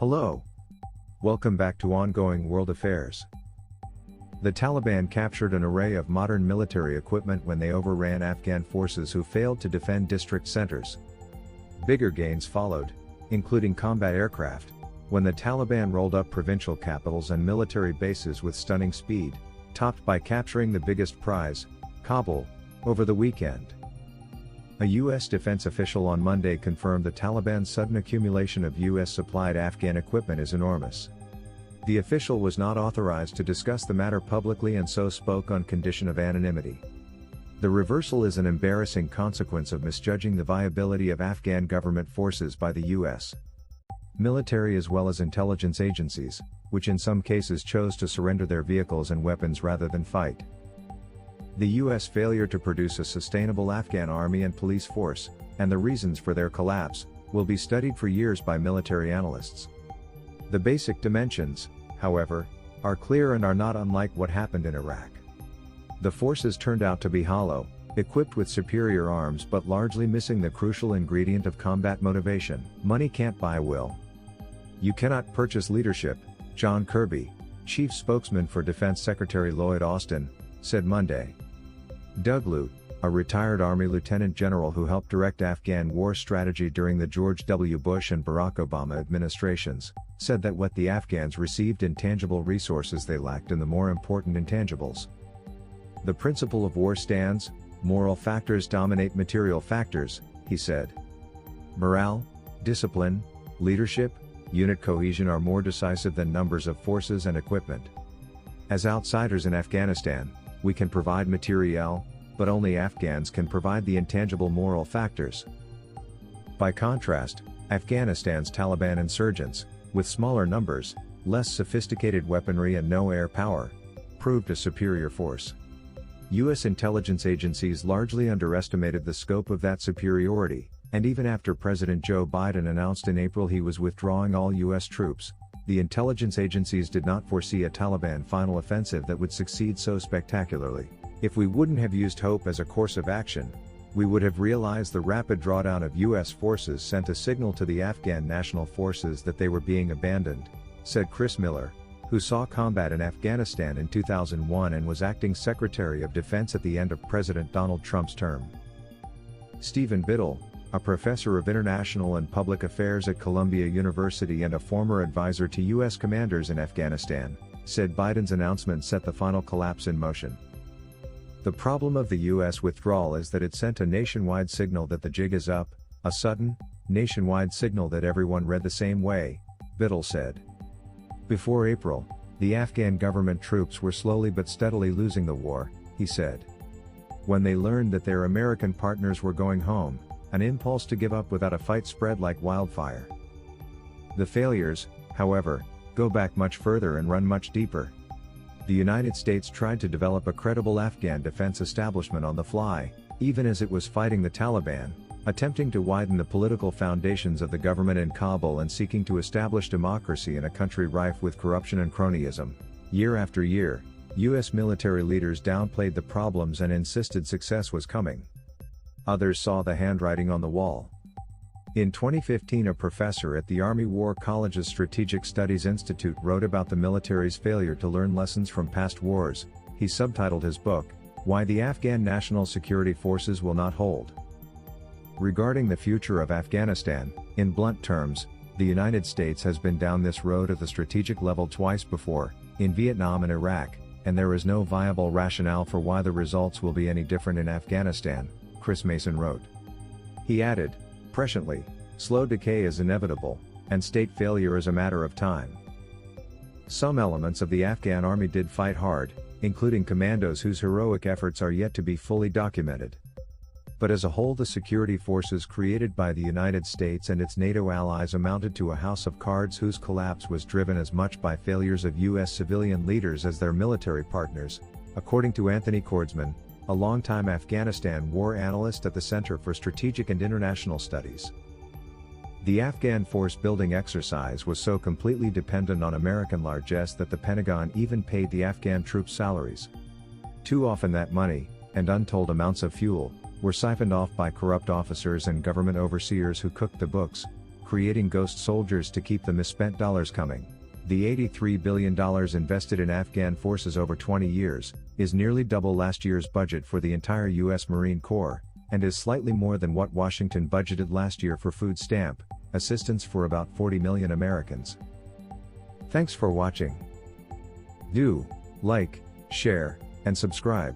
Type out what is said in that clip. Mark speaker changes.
Speaker 1: Hello. Welcome back to Ongoing World Affairs. The Taliban captured an array of modern military equipment when they overran Afghan forces who failed to defend district centers. Bigger gains followed, including combat aircraft, when the Taliban rolled up provincial capitals and military bases with stunning speed, topped by capturing the biggest prize, Kabul, over the weekend. A U.S. defense official on Monday confirmed the Taliban's sudden accumulation of U.S.-supplied Afghan equipment is enormous. The official was not authorized to discuss the matter publicly and so spoke on condition of anonymity. The reversal is an embarrassing consequence of misjudging the viability of Afghan government forces by the U.S. military as well as intelligence agencies, which in some cases chose to surrender their vehicles and weapons rather than fight. The U.S. failure to produce a sustainable Afghan army and police force, and the reasons for their collapse, will be studied for years by military analysts. The basic dimensions, however, are clear and are not unlike what happened in Iraq. The forces turned out to be hollow, equipped with superior arms but largely missing the crucial ingredient of combat motivation. Money can't buy will. You cannot purchase leadership, John Kirby, chief spokesman for Defense Secretary Lloyd Austin, said Monday. Doug Lute, a retired Army lieutenant general who helped direct Afghan war strategy during the George W. Bush and Barack Obama administrations, said that what the Afghans received in tangible resources they lacked in the more important intangibles. The principle of war stands, moral factors dominate material factors, he said. Morale, discipline, leadership, unit cohesion are more decisive than numbers of forces and equipment. As outsiders in Afghanistan, we can provide materiel, but only Afghans can provide the intangible moral factors. By contrast, Afghanistan's Taliban insurgents, with smaller numbers, less sophisticated weaponry and no air power, proved a superior force. U.S. intelligence agencies largely underestimated the scope of that superiority, and even after President Joe Biden announced in April he was withdrawing all U.S. troops, the intelligence agencies did not foresee a Taliban final offensive that would succeed so spectacularly. If we wouldn't have used hope as a course of action, we would have realized the rapid drawdown of U.S. forces sent a signal to the Afghan national forces that they were being abandoned, said Chris Miller, who saw combat in Afghanistan in 2001 and was acting Secretary of Defense at the end of President Donald Trump's term. Stephen Biddle, a professor of international and public affairs at Columbia University and a former advisor to U.S. commanders in Afghanistan, said Biden's announcement set the final collapse in motion. The problem of the U.S. withdrawal is that it sent a nationwide signal that the jig is up, a sudden, nationwide signal that everyone read the same way, Biddle said. Before April, the Afghan government troops were slowly but steadily losing the war, he said. When they learned that their American partners were going home, an impulse to give up without a fight spread like wildfire. The failures, however, go back much further and run much deeper. The United States tried to develop a credible Afghan defense establishment on the fly, even as it was fighting the Taliban, attempting to widen the political foundations of the government in Kabul and seeking to establish democracy in a country rife with corruption and cronyism. Year after year, U.S. military leaders downplayed the problems and insisted success was coming. Others saw the handwriting on the wall. In 2015, a professor at the Army War College's Strategic Studies Institute wrote about the military's failure to learn lessons from past wars. He subtitled his book, "Why the Afghan National Security Forces Will Not Hold." Regarding the future of Afghanistan, in blunt terms, the United States has been down this road at the strategic level twice before, in Vietnam and Iraq, and there is no viable rationale for why the results will be any different in Afghanistan, Chris Mason wrote. He added, presciently, slow decay is inevitable, and state failure is a matter of time. Some elements of the Afghan army did fight hard, including commandos whose heroic efforts are yet to be fully documented. But as a whole, the security forces created by the United States and its NATO allies amounted to a house of cards whose collapse was driven as much by failures of U.S. civilian leaders as their military partners, according to Anthony Kordsman, a longtime Afghanistan war analyst at the Center for Strategic and International Studies. The Afghan force-building exercise was so completely dependent on American largesse that the Pentagon even paid the Afghan troops' salaries. Too often that money, and untold amounts of fuel, were siphoned off by corrupt officers and government overseers who cooked the books, creating ghost soldiers to keep the misspent dollars coming. The $83 billion invested in Afghan forces over 20 years, is nearly double last year's budget for the entire U.S. Marine Corps, and is slightly more than what Washington budgeted last year for food stamp assistance for about 40 million Americans. Thanks for watching. Do like, share, and subscribe.